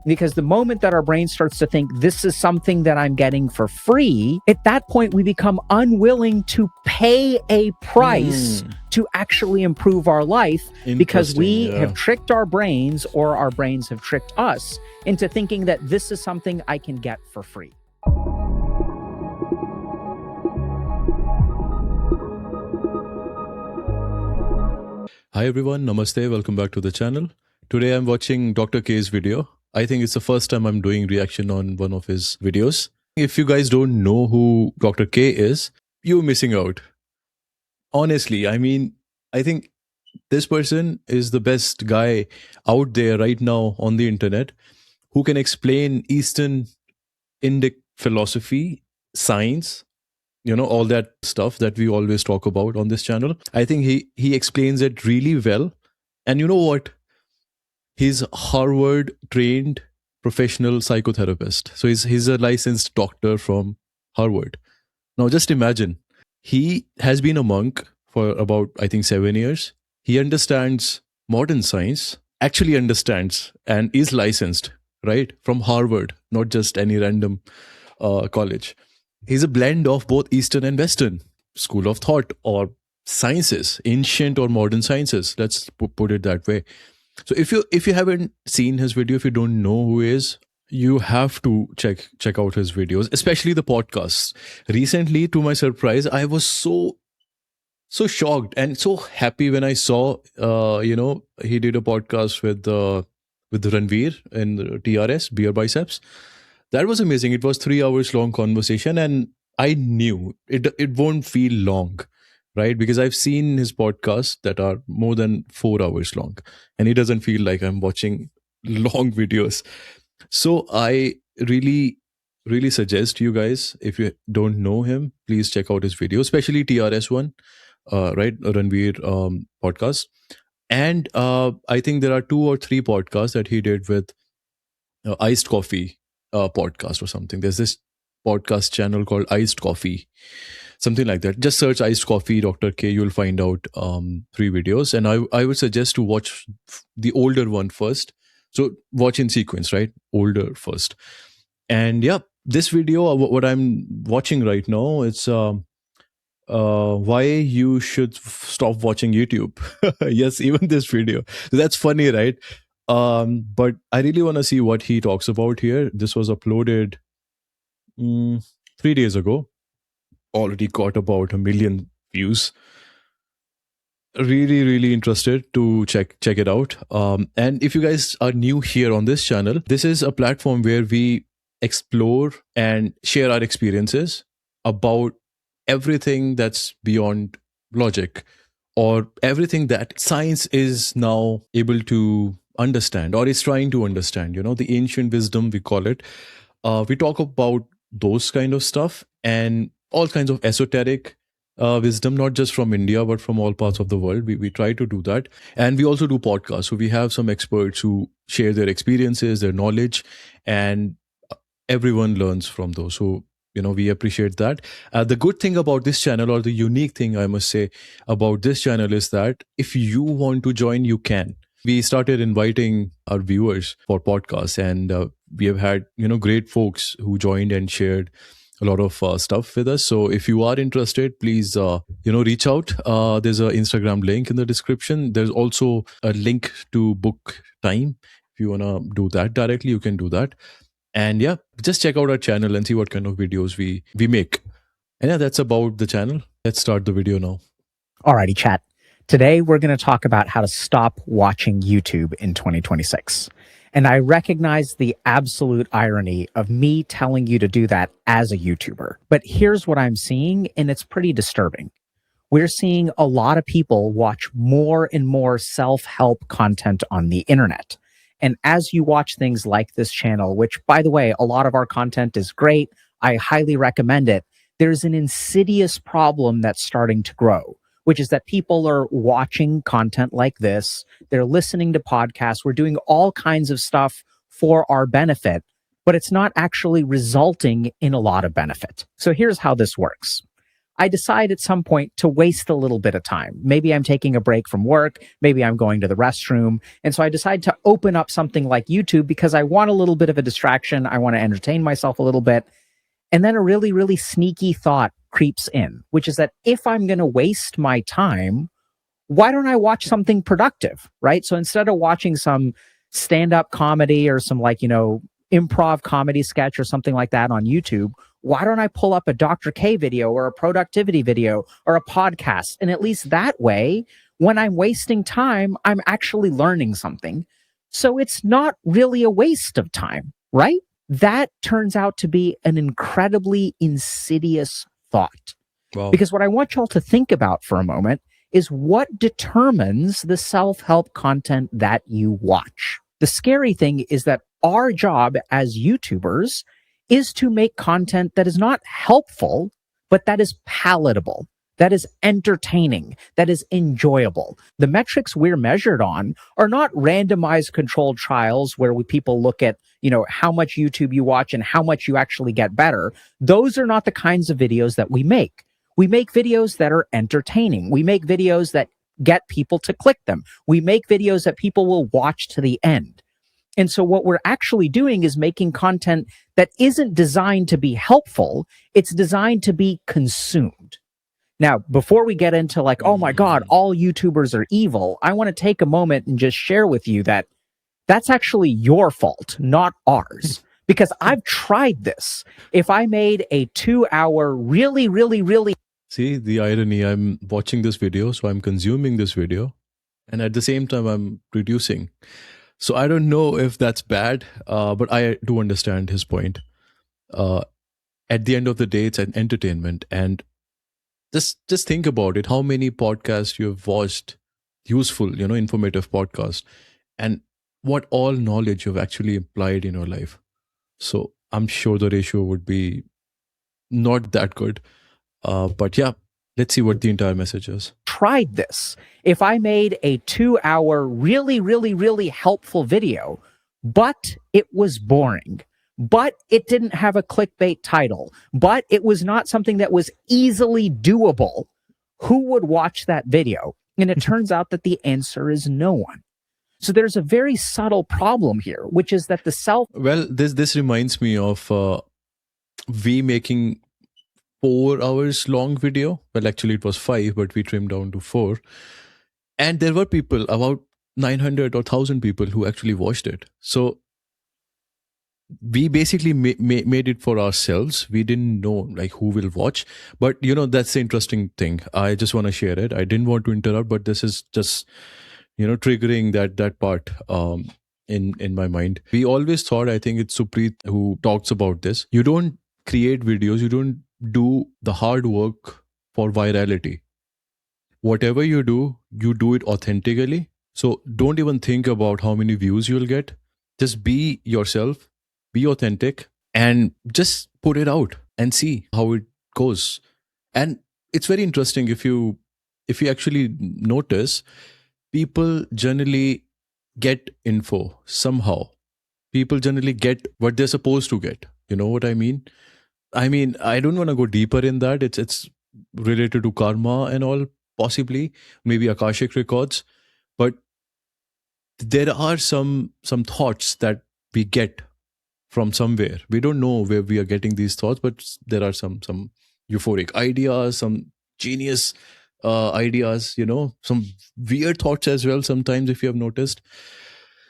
Because the moment that our brain starts to think this is something that I'm getting for free, at that point, we become unwilling to pay a price to actually improve our life because we have tricked our brains, or our brains have tricked us into thinking that this is something I can get for free. Hi everyone, Namaste, welcome back to the channel. Today I'm watching Dr. K's video. I think it's the first time I'm doing reaction on one of his videos. If you guys don't know who Dr. K is, you're missing out. Honestly, I think this person is the best guy out there right now on the internet who can explain Eastern Indic philosophy, science, all that stuff that we always talk about on this channel. I think he explains it really well. And you know what? He's Harvard trained professional psychotherapist. So he's a licensed doctor from Harvard. Now just imagine, he has been a monk for about, I think, 7 years. He understands modern science, actually understands, and is licensed, right? From Harvard, not just any random college. He's a blend of both Eastern and Western school of thought or sciences, ancient or modern sciences. Let's put it that way. So if you haven't seen his video, if you don't know who he is, you have to check out his videos, especially the podcasts. Recently, to my surprise, I was so shocked and so happy when I saw he did a podcast with Ranveer in the TRS Beer Biceps. That was amazing. It was 3 hours long conversation, and I knew it won't feel long, right? Because I've seen his podcasts that are more than 4 hours long, and it doesn't feel like I'm watching long videos. So I really, really suggest you guys, if you don't know him, please check out his video, especially TRS one, right? Ranveer podcast. And I think there are 2 or 3 podcasts that he did with Iced Coffee podcast or something. There's this podcast channel called Iced Coffee, something like that. Just search Iced Coffee Dr. K, you'll find out 3 videos. And I would suggest to watch the older one first. So watch in sequence, right? Older first. And yeah, this video, what I'm watching right now, it's why you should stop watching YouTube. Yes, even this video. So that's funny, right? But I really want to see what he talks about here. This was uploaded 3 days ago. Already got about 1 million views. Really, really interested to check it out. And if you guys are new here on this channel, this is a platform where we explore and share our experiences about everything that's beyond logic, or everything that science is now able to understand, or is trying to understand, the ancient wisdom, we call it. We talk about those kind of stuff and all kinds of esoteric wisdom, not just from India, but from all parts of the world. We try to do that. And we also do podcasts. So we have some experts who share their experiences, their knowledge, and everyone learns from those. So, we appreciate that. The good thing about this channel, or the unique thing I must say about this channel, is that if you want to join, you can. We started inviting our viewers for podcasts, and we have had, great folks who joined and shared a lot of stuff with us. So if you are interested, please, reach out. There's an Instagram link in the description. There's also a link to book time. If you want to do that directly, you can do that. And yeah, just check out our channel and see what kind of videos we make. And yeah, that's about the channel. Let's start the video now. Alrighty, chat. Today, we're going to talk about how to stop watching YouTube in 2026. And I recognize the absolute irony of me telling you to do that as a YouTuber. But here's what I'm seeing, and it's pretty disturbing. We're seeing a lot of people watch more and more self-help content on the internet. And as you watch things like this channel, which, by the way, a lot of our content is great, I highly recommend it, there's an insidious problem that's starting to grow, which is that people are watching content like this. They're listening to podcasts. We're doing all kinds of stuff for our benefit, but it's not actually resulting in a lot of benefit. So here's how this works. I decide at some point to waste a little bit of time. Maybe I'm taking a break from work. Maybe I'm going to the restroom. And so I decide to open up something like YouTube because I want a little bit of a distraction. I want to entertain myself a little bit. And then a really, really sneaky thought creeps in, which is that if I'm going to waste my time, why don't I watch something productive, right? So instead of watching some stand-up comedy or some improv comedy sketch or something like that on YouTube, why don't I pull up a Dr. K video or a productivity video or a podcast? And at least that way, when I'm wasting time, I'm actually learning something. So it's not really a waste of time, right? That turns out to be an incredibly insidious thought. Wow. Because what I want y'all to think about for a moment is what determines the self-help content that you watch. The scary thing is that our job as YouTubers is to make content that is not helpful, but that is palatable, that is entertaining, that is enjoyable. The metrics we're measured on are not randomized controlled trials where people look at, how much YouTube you watch and how much you actually get better. Those are not the kinds of videos that we make. We make videos that are entertaining. We make videos that get people to click them. We make videos that people will watch to the end. And so what we're actually doing is making content that isn't designed to be helpful. It's designed to be consumed. Now, before we get into oh my God, all YouTubers are evil, I want to take a moment and just share with you that that's actually your fault, not ours. Because I've tried this. If I made a 2-hour really See the irony, I'm watching this video, so I'm consuming this video, and at the same time I'm producing. So I don't know if that's bad, but I do understand his point. At the end of the day, it's an entertainment, and just think about it. How many podcasts you have watched, useful, informative podcasts, and what all knowledge you've actually applied in your life. So I'm sure the ratio would be not that good. But yeah, let's see what the entire message is. tried this. If I made a 2-hour really helpful video, but it was boring, but it didn't have a clickbait title, but it was not something that was easily doable, who would watch that video? And it turns out that the answer is no one. So there's a very subtle problem here, which is that the self... Well, this reminds me of we making 4 hours long video. Well, actually it was 5, but we trimmed down to 4. And there were people, about 900 or 1,000 people who actually watched it. So we basically made it for ourselves. We didn't know like who will watch, but that's the interesting thing. I just want to share it. I didn't want to interrupt, but this is just triggering that part in my mind. We always thought, I think it's Supreet who talks about this, you don't create videos, you don't do the hard work for virality. Whatever you do it authentically. So don't even think about how many views you'll get. Just be yourself, be authentic, and just put it out and see how it goes. And it's very interesting, if you actually notice, people generally get info somehow. People generally get what they're supposed to get. You know what I mean? I don't want to go deeper in that. It's related to karma and all, possibly, maybe Akashic records. But there are some thoughts that we get from somewhere. We don't know where we are getting these thoughts, but there are some euphoric ideas, some genius ideas, some weird thoughts as well sometimes, if you have noticed.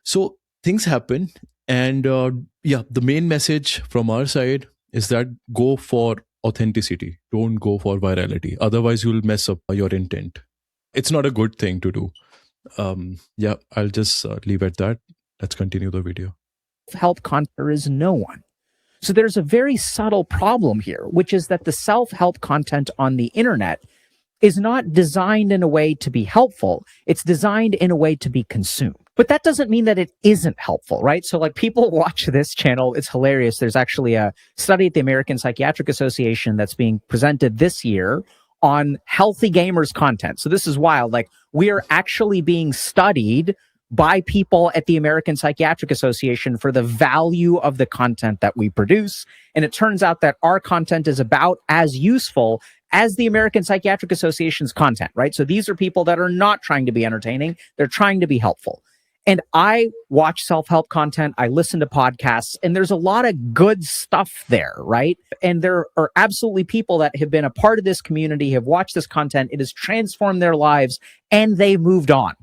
So things happen, and the main message from our side is that go for authenticity. Don't go for virality. Otherwise, you'll mess up your intent. It's not a good thing to do. I'll just leave at that. Let's continue the video. Self-help content is no one. So there's a very subtle problem here, which is that the self-help content on the internet is not designed in a way to be helpful. It's designed in a way to be consumed. But that doesn't mean that it isn't helpful, right? So like people watch this channel, it's hilarious. There's actually a study at the American Psychiatric Association that's being presented this year on healthy gamers content. So this is wild. Like we are actually being studied by people at the American Psychiatric Association for the value of the content that we produce. And it turns out that our content is about as useful as the American Psychiatric Association's content, right? So these are people that are not trying to be entertaining. They're trying to be helpful. And I watch self-help content. I listen to podcasts, and there's a lot of good stuff there, right? And there are absolutely people that have been a part of this community, have watched this content. It has transformed their lives, and they moved on.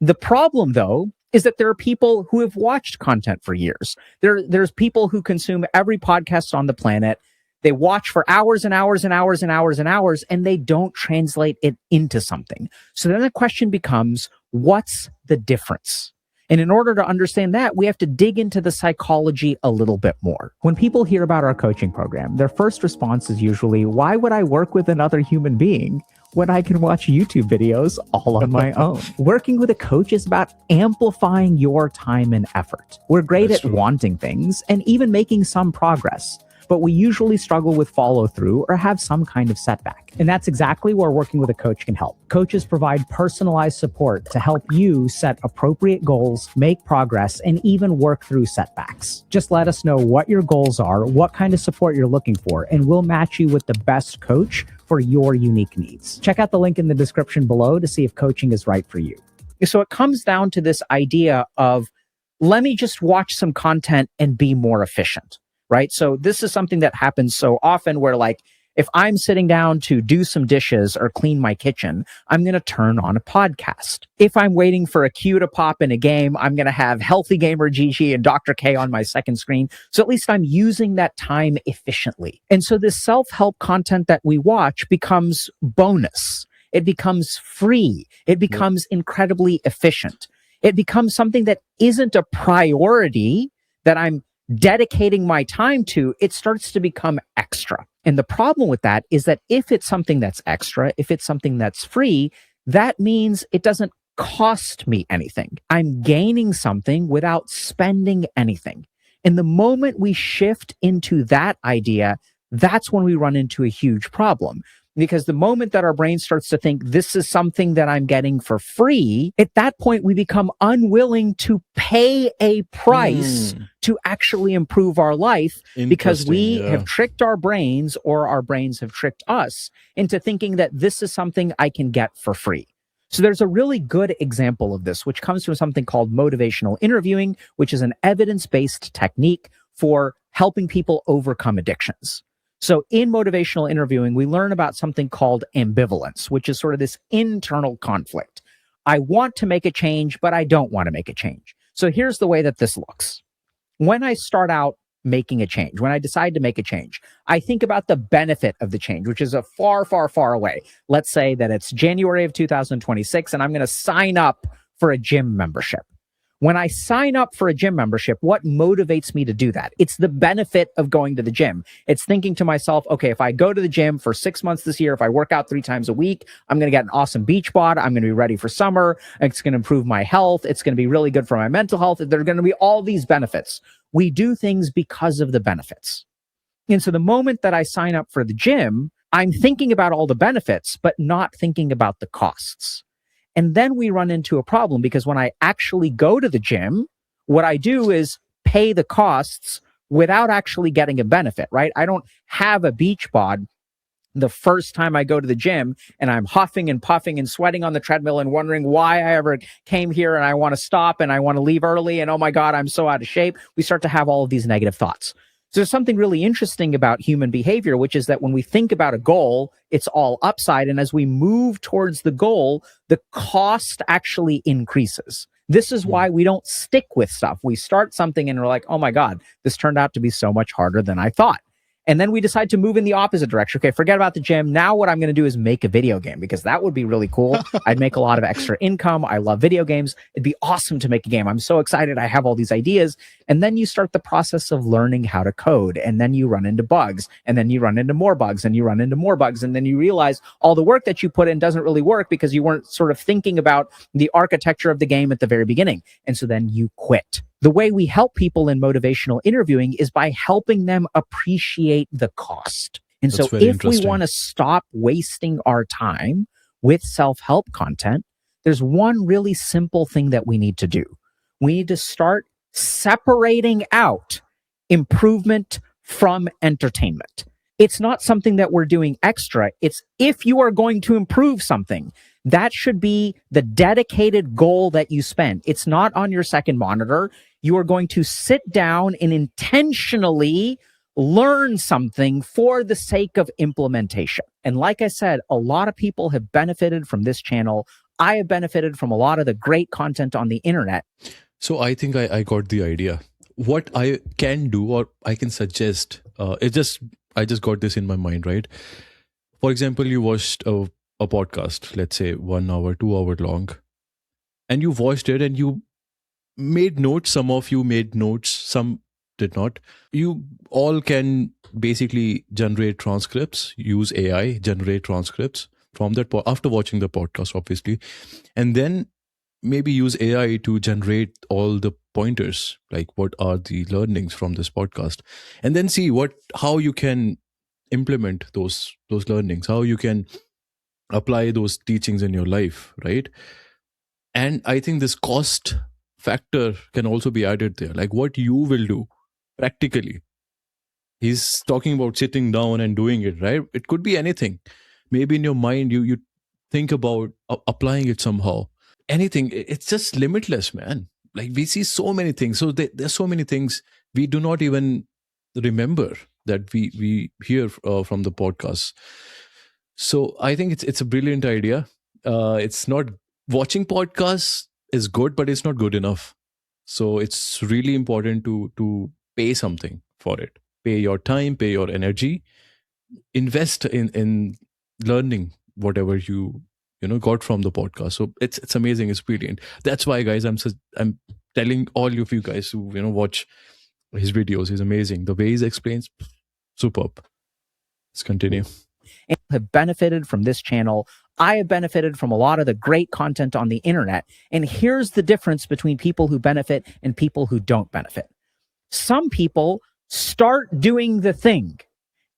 The problem, though, is that there are people who have watched content for years. There's people who consume every podcast on the planet. They watch for hours and hours and hours and hours and hours, and they don't translate it into something. So then the question becomes, what's the difference? And in order to understand that, we have to dig into the psychology a little bit more. When people hear about our coaching program, their first response is usually, why would I work with another human being when I can watch YouTube videos all on my own? Working with a coach is about amplifying your time and effort. We're great at wanting things and even making some progress, but we usually struggle with follow through or have some kind of setback. And that's exactly where working with a coach can help. Coaches provide personalized support to help you set appropriate goals, make progress, and even work through setbacks. Just let us know what your goals are, what kind of support you're looking for, and we'll match you with the best coach for your unique needs. Check out the link in the description below to see if coaching is right for you. So it comes down to this idea of, let me just watch some content and be more efficient. Right? So this is something that happens so often where, like, if I'm sitting down to do some dishes or clean my kitchen, I'm going to turn on a podcast. If I'm waiting for a cue to pop in a game, I'm going to have HealthyGamerGG and Dr. K on my second screen. So at least I'm using that time efficiently. And so this self-help content that we watch becomes bonus. It becomes free. It becomes incredibly efficient. It becomes something that isn't a priority that I'm dedicating my time to. It starts to become extra. And the problem with that is that if it's something that's extra, if it's something that's free, that means it doesn't cost me anything. I'm gaining something without spending anything. And the moment we shift into that idea, that's when we run into a huge problem. Because the moment that our brain starts to think this is something that I'm getting for free, at that point, we become unwilling to pay a price to actually improve our life, because we have tricked our brains, or our brains have tricked us into thinking that this is something I can get for free. So there's a really good example of this, which comes from something called motivational interviewing, which is an evidence-based technique for helping people overcome addictions. So in motivational interviewing, we learn about something called ambivalence, which is sort of this internal conflict. I want to make a change, but I don't want to make a change. So here's the way that this looks. When I start out making a change, when I decide to make a change, I think about the benefit of the change, which is a far, far, far away. Let's say that it's January of 2026, and I'm going to sign up for a gym membership. When I sign up for a gym membership, what motivates me to do that? It's the benefit of going to the gym. It's thinking to myself, okay, if I go to the gym for 6 months this year, if I work out 3 times a week, I'm going to get an awesome beach bod. I'm going to be ready for summer. It's going to improve my health. It's going to be really good for my mental health. There are going to be all these benefits. We do things because of the benefits. And so the moment that I sign up for the gym, I'm thinking about all the benefits, but not thinking about the costs. And then we run into a problem, because when I actually go to the gym, what I do is pay the costs without actually getting a benefit, right? I don't have a beach bod the first time I go to the gym, and I'm huffing and puffing and sweating on the treadmill and wondering why I ever came here, and I want to stop and I want to leave early, and oh my God, I'm so out of shape. We start to have all of these negative thoughts. So there's something really interesting about human behavior, which is that when we think about a goal, it's all upside. And as we move towards the goal, the cost actually increases. This is why we don't stick with stuff. We start something and we're like, oh my God, this turned out to be so much harder than I thought. And then we decide to move in the opposite direction. Okay, forget about the gym. Now what I'm going to do is make a video game, because that would be really cool. I'd make a lot of extra income. I love video games. It'd be awesome to make a game. I'm so excited. I have all these ideas. And then you start the process of learning how to code. And then you run into bugs. And then you run into more bugs. And you run into more bugs. And then you realize all the work that you put in doesn't really work, because you weren't sort of thinking about the architecture of the game at the very beginning. And so then you quit. The way we help people in motivational interviewing is by helping them appreciate the cost. And so if we want to stop wasting our time with self-help content, there's one really simple thing that we need to do. We need to start separating out improvement from entertainment. It's not something that we're doing extra. It's if you are going to improve something, that should be the dedicated goal that you spend. It's not on your second monitor. You are going to sit down and intentionally learn something for the sake of implementation. And like I said, a lot of people have benefited from this channel. I have benefited from a lot of the great content on the internet. So I think I got the idea. What I can do or I can suggest, I just got this in my mind, right? For example, you watched a podcast, let's say 1 hour, 2 hour long, and you watched it and you made notes. Some of you made notes, some did not. You all can basically generate transcripts, use AI, generate transcripts from that after watching the podcast, obviously, and then maybe use AI to generate all the pointers, like what are the learnings from this podcast, and then see how you can implement those learnings, how you can apply those teachings in your life, right? And I think this cost factor can also be added there, like what you will do practically. He's talking about sitting down and doing it, right? It could be anything. Maybe in your mind you think about applying it somehow. Anything. It's just limitless, man. Like we see so many things. So there's so many things we do not even remember that we hear from the podcast. So I think it's a brilliant idea. It's not watching podcasts is good, but it's not good enough. So it's really important to pay something for it. Pay your time, pay your energy, invest in learning whatever you got from the podcast. So it's amazing, it's brilliant. That's why, guys, I'm telling all of you guys who watch his videos. He's amazing. The way he explains, superb. Let's continue. And have benefited from this channel. I have benefited from a lot of the great content on the internet. And here's the difference between people who benefit and people who don't benefit. Some people start doing the thing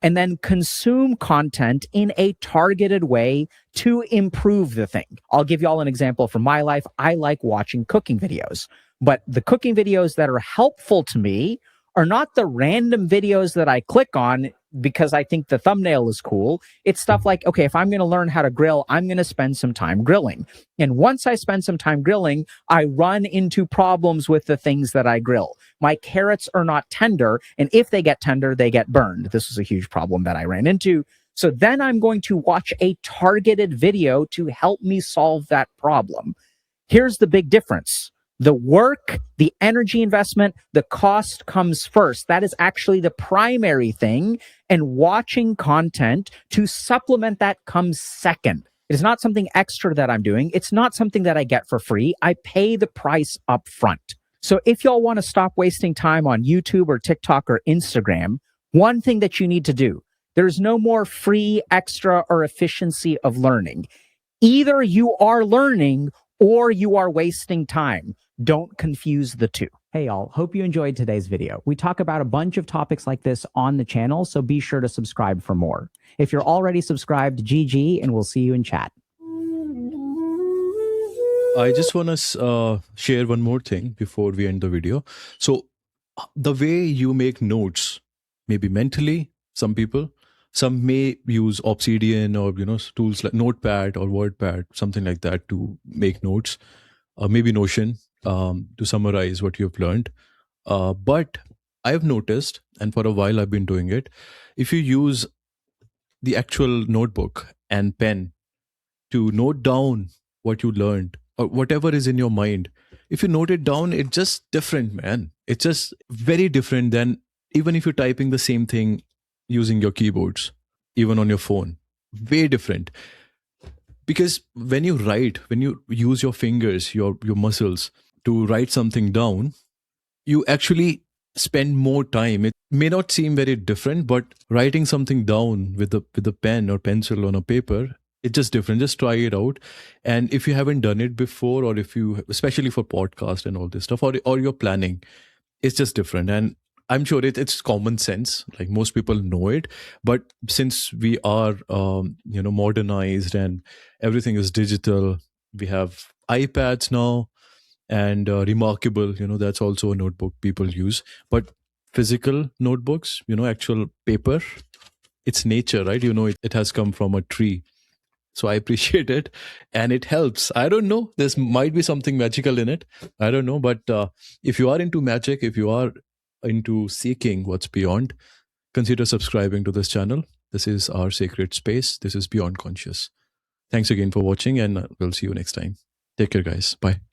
and then consume content in a targeted way to improve the thing. I'll give you all an example from my life. I like watching cooking videos, but the cooking videos that are helpful to me are not the random videos that I click on because I think the thumbnail is cool. It's stuff like, okay, if I'm going to learn how to grill, I'm going to spend some time grilling. And once I spend some time grilling, I run into problems with the things that I grill. My carrots are not tender, and if they get tender, they get burned. This was a huge problem that I ran into. So then I'm going to watch a targeted video to help me solve that problem. Here's the big difference. The work, the energy investment, the cost comes first. That is actually the primary thing. And watching content to supplement that comes second. It is not something extra that I'm doing. It's not something that I get for free. I pay the price up front. So if y'all want to stop wasting time on YouTube or TikTok or Instagram, one thing that you need to do, there's no more free, extra, or efficiency of learning. Either you are learning or you are wasting time. Don't confuse the two. Hey y'all, hope you enjoyed today's video. We talk about a bunch of topics like this on the channel, so be sure to subscribe for more. If you're already subscribed, GG, and we'll see you in chat. I just want to share one more thing before we end the video. So the way you make notes, maybe mentally, some may use Obsidian or tools like Notepad or WordPad, something like that, to make notes. Maybe Notion to summarize what you've learned. But I've noticed, and for a while I've been doing it, if you use the actual notebook and pen to note down what you learned or whatever is in your mind, if you note it down, it's just different, man. It's just very different than even if you're typing the same thing using your keyboards, even on your phone. Way different. Because when you write, when you use your fingers, your muscles to write something down, you actually spend more time. It may not seem very different, but writing something down with a pen or pencil on a paper, it's just different. Just try it out. And if you haven't done it before, or if you, especially for podcast and all this stuff, or you're planning, it's just different. And I'm sure it's common sense. Like most people know it, but since we are, modernized and everything is digital, we have iPads now, and Remarkable, that's also a notebook people use. But physical notebooks, actual paper, it's nature, right? It has come from a tree. So I appreciate it, and it helps. I don't know, there might be something magical in it. I don't know, but if you are into magic, if you are into seeking what's beyond, consider subscribing to this channel. This is our sacred space. This is Beyond Conscious. Thanks again for watching, and we'll see you next time. Take care, guys. Bye.